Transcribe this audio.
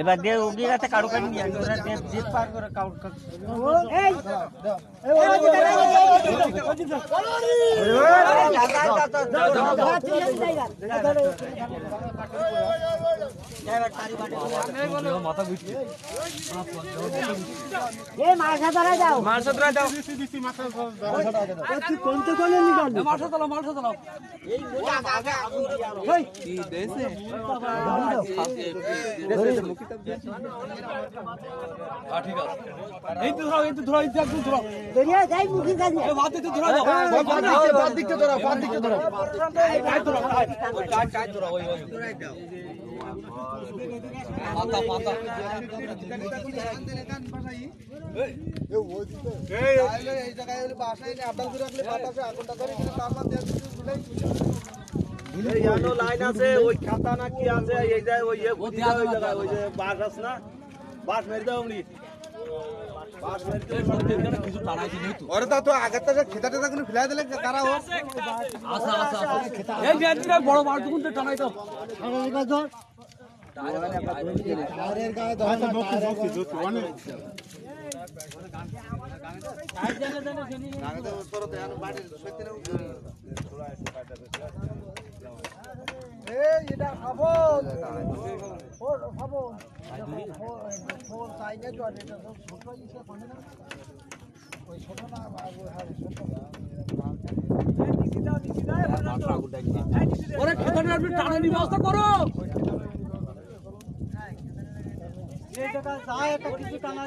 এবার দিয়ে উগিয়ে গেছে কারো কানি নিয়ে জিত পার করে কাউট লাইন আছে ওই খাতা না কি আছে এই যায় ওই জায়গায় ওই যে বাস আছে না বাস মেরে দাও উনি বাস মেরে দাও কিছু টানাইছি নেই তো ওরে তো আগে তো খেতা টেতা কোনো ফেলাই দিলে কারা ও আচ্ছা আচ্ছা এই ব্যাটটা বড় মার দুগুন তো টানাই দাও টায়ারের গায়ে ধরে না বক্সি জুত অনেক এটা খাবো খাবো ব্যবস্থা করো কিছু টানা